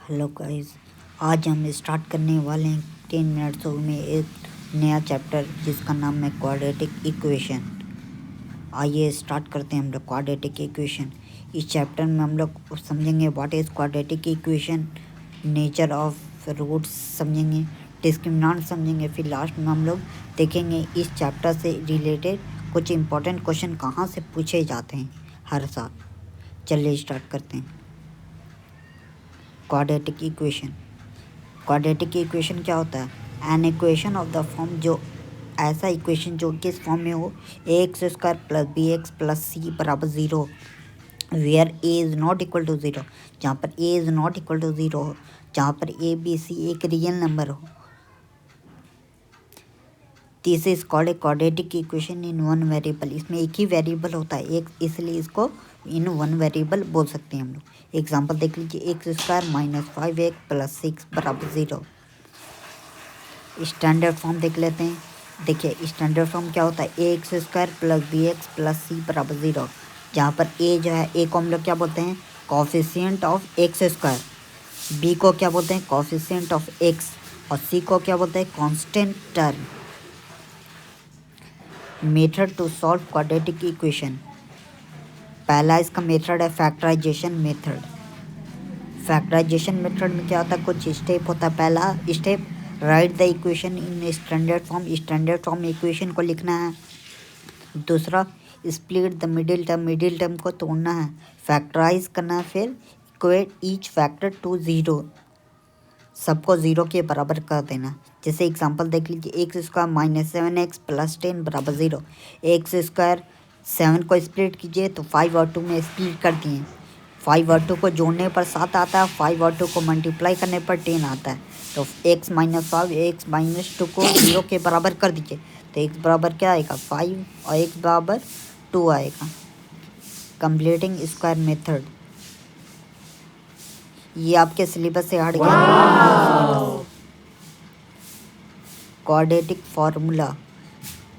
Hello guys, आज हम start करने वाले हैं 10 मिनट्स में एक नया चैप्टर जिसका नाम है क्वाड्रेटिक इक्वेशन। आइए स्टार्ट करते हैं हम लोग क्वाड्रेटिक इक्वेशन। इस चैप्टर में हम लोग समझेंगे what is quadratic equation, nature of roots समझेंगे, डिस्क्रिमिनेंट समझेंगे। फिर लास्ट में हम लोग देखेंगे इस चैप्टर से रिलेटेड कुछ इंपॉर्टेंट क्वेश्चन कहाँ से पूछे जाते हैं हर साल। चलिए स्टार्ट करते हैं। Quadratic equation. क्वाड्रेटिक इक्वेशन क्या होता है? An equation of the form, जो ऐसा इक्वेशन जो किस फॉर्म में हो, A X square plus B X plus C बराबर zero, where A is not equal to zero, जहाँ पर A is not equal to zero हो, जहाँ पर ए बी सी एक रियल नंबर हो। This is called a quadratic equation in one variable. इसमें एक ही वेरिएबल होता है एक, इसलिए इसको इन वन वेरिएबल बोल सकते हैं हम लोग। एग्जांपल देख लीजिए, x square minus 5x plus 6 बराबर ज़ीरो। स्टैंडर्ड फॉर्म देख लेते हैं। देखिए स्टैंडर्ड फॉर्म क्या होता है, A X square plus B X plus C बराबर ज़ीरो, जहाँ पर ए जो है, ए को हम लोग क्या बोलते हैं, coefficient of x square, b को क्या बोलते हैं, कोफिशिएंट ऑफ एक्स, और सी को क्या बोलते हैं, constant term. Method to solve quadratic equation. पहला इसका मेथड है फैक्टराइजेशन मेथड। फैक्टराइजेशन मेथड में क्या होता है, कुछ स्टेप होता है। पहला step, right the equation in standard form. Standard form में इक्वेशन को लिखना है। दूसरा, स्प्लिट द मिडिल टर्म को तोड़ना है, फैक्टराइज करना है, फिर equate each factor to zero, सबको ज़ीरो के बराबर कर देना। जैसे एग्जांपल देख लीजिए, x square minus 7x plus 10 बराबर ज़ीरो। एक्स स्क्वायर 7 को स्प्लिट कीजिए तो 5 और 2 में स्प्लिट कर दिए। 5 और 2 को जोड़ने पर 7 आता है, 5 और 2 को मल्टीप्लाई करने पर 10 आता है। तो x माइनस 5 x माइनस 2 को 0 के बराबर कर दीजिए, तो x बराबर क्या आएगा, 5, और x बराबर 2 आएगा। कंप्लीटिंग स्क्वायर मेथड, ये आपके सिलेबस से हट गया। क्वाड्रेटिक फार्मूला,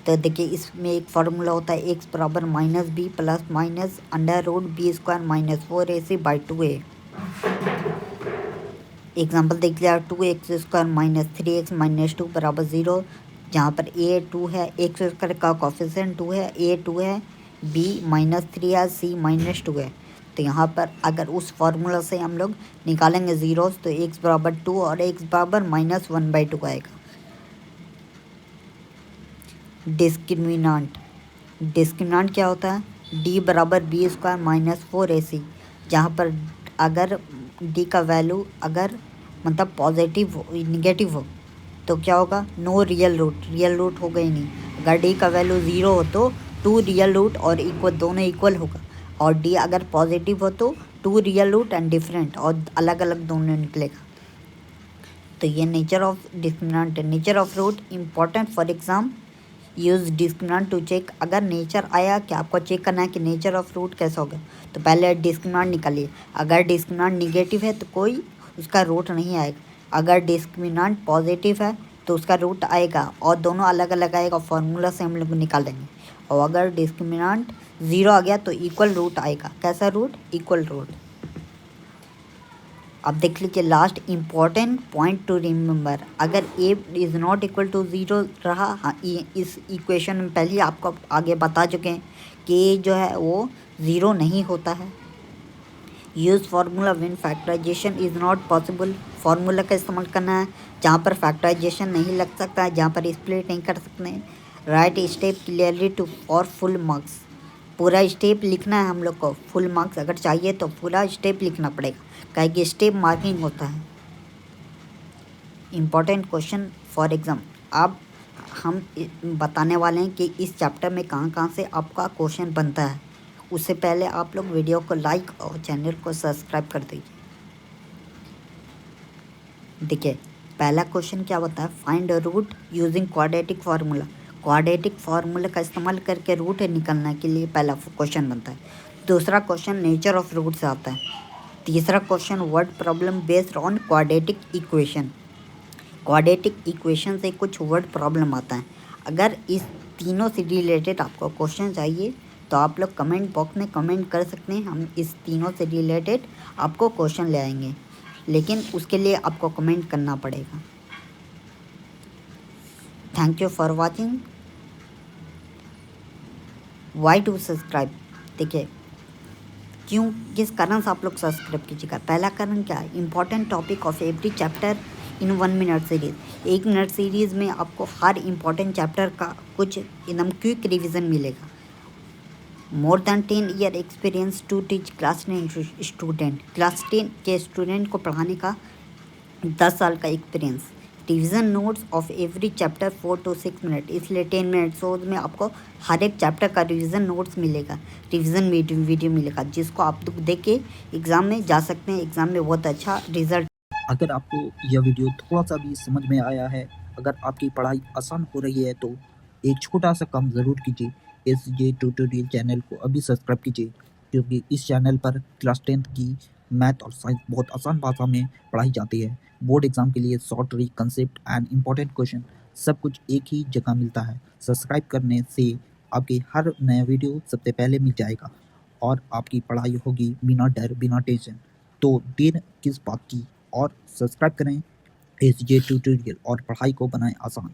तो देखिए इसमें एक फार्मूला होता है, एक्स बराबर minus b plus minus under root b square minus 4ac by 2a। Example देख लिया, 2x square minus 3x minus 2 बराबर ज़ीरो, जहाँ पर a 2 है, एक्स स्क्वायर का कोफिशिएंट 2 है, a 2 है, b माइनस 3 है, c माइनस 2 है। तो यहाँ पर अगर उस फार्मूला से हम लोग निकालेंगे ज़ीरोस, तो x बराबर 2 और x बराबर माइनस 1/2 आएगा। डिस्क्रिमिनेंट, डिस्क्रिमिनेंट क्या होता है, d बराबर बी स्क्वायर माइनस 4ac, जहाँ पर अगर d का वैल्यू अगर मतलब पॉजिटिव हो, निगेटिव हो, तो क्या होगा, नो रियल रूट होगा ही नहीं। अगर d का वैल्यू 0 हो तो 2 रियल रूट और इक्वल, दोनों इक्वल होगा, और d अगर पॉजिटिव हो तो 2 रियल रूट एंड डिफरेंट, और अलग अलग दोनों निकलेगा। तो ये नेचर ऑफ डिस्क्रिमिनेंट है। Nature of root important for exam, use discriminant to check. अगर नेचर आया कि आपको चेक करना है कि नेचर ऑफ रूट कैसा होगा, तो पहले डिस्क्रिमिनेंट निकालिए। अगर डिस्क्रिमिनेंट निगेटिव है तो कोई उसका रूट नहीं आएगा, अगर डिस्क्रिमिनेंट पॉजिटिव है तो उसका रूट आएगा, और दोनों अलग अलग आएगा, फार्मूला से हम लोग निकालेंगे। और अगर डिस्क्रिमिनेंट 0 आ गया तो इक्वल रूट आएगा। कैसा रूट, इक्वल रूट। अब देख लीजिए last important point to remember, अगर a is not equal to zero रहा, हाँ इस इक्वेशन में पहले ही आपको आगे बता चुके हैं कि जो है वो ज़ीरो नहीं होता है। Use formula when factorization is not possible, formula का इस्तेमाल करना है जहाँ पर फैक्टराइजेशन नहीं लग सकता है, जहाँ पर स्प्लिट नहीं कर सकते हैं। Write step clearly to for full marks, पूरा स्टेप लिखना है हम लोग को। फुल मार्क्स अगर चाहिए तो पूरा स्टेप लिखना पड़ेगा, काहे कि स्टेप मार्किंग होता है। इम्पॉर्टेंट क्वेश्चन फॉर एग्ज़ाम, अब हम बताने वाले हैं कि इस चैप्टर में कहाँ कहाँ से आपका क्वेश्चन बनता है। उससे पहले आप लोग वीडियो को लाइक और चैनल को सब्सक्राइब कर दीजिए। देखिए पहला क्वेश्चन क्या होता है, find root using quadratic formula. Quadratic formula का इस्तेमाल करके रूट निकालने के लिए पहला क्वेश्चन बनता है। दूसरा क्वेश्चन नेचर ऑफ रूट से आता है। तीसरा question word problem based on quadratic equation. Quadratic equation से कुछ वर्ड प्रॉब्लम आता है। अगर इस तीनों से रिलेटेड आपको क्वेश्चन चाहिए तो आप लोग कमेंट बॉक्स में कमेंट कर सकते हैं, हम इस तीनों से रिलेटेड आपको क्वेश्चन ले आएंगे। लेकिन उसके लिए आपको कमेंट करना पड़ेगा। Thank you for watching. Why to subscribe, देखिए क्यों, किस कारण से आप लोग सब्सक्राइब कीजिएगा। पहला कारण क्या है, important topic of every chapter in 1 minute series. 1 minute series में आपको हर इंपॉर्टेंट चैप्टर का कुछ एकदम क्विक रिवीजन मिलेगा। More than 10 year experience to teach class 10 student. Class 10 के स्टूडेंट को पढ़ाने का 10 साल का experience. Revision notes of every chapter 4 to 6 minute, इसलिए 10 मिनट्स में आपको हर एक चैप्टर का रिवीजन नोट्स मिलेगा, रिवीजन वीडियो मिलेगा, जिसको आप लोग देख के एग्ज़ाम में जा सकते हैं। एग्ज़ाम में बहुत अच्छा रिजल्ट। अगर आपको यह वीडियो थोड़ा सा भी समझ में आया है, अगर आपकी पढ़ाई आसान हो रही है तो एक छोटा सा काम ज़रूर कीजिए। SJ ट्यूटोरियल चैनल को अभी सब्सक्राइब कीजिए, क्योंकि इस चैनल पर क्लास 10th की मैथ और साइंस बहुत आसान भाषा में पढ़ाई जाती है। बोर्ड एग्जाम के लिए short trick, concept and important question सब कुछ एक ही जगह मिलता है। सब्सक्राइब करने से आपके हर नया वीडियो सबसे पहले मिल जाएगा और आपकी पढ़ाई होगी बिना डर, बिना टेंशन। तो देर किस बात की, और सब्सक्राइब करें SJ ट्यूटोरियल और पढ़ाई को बनाएं आसान।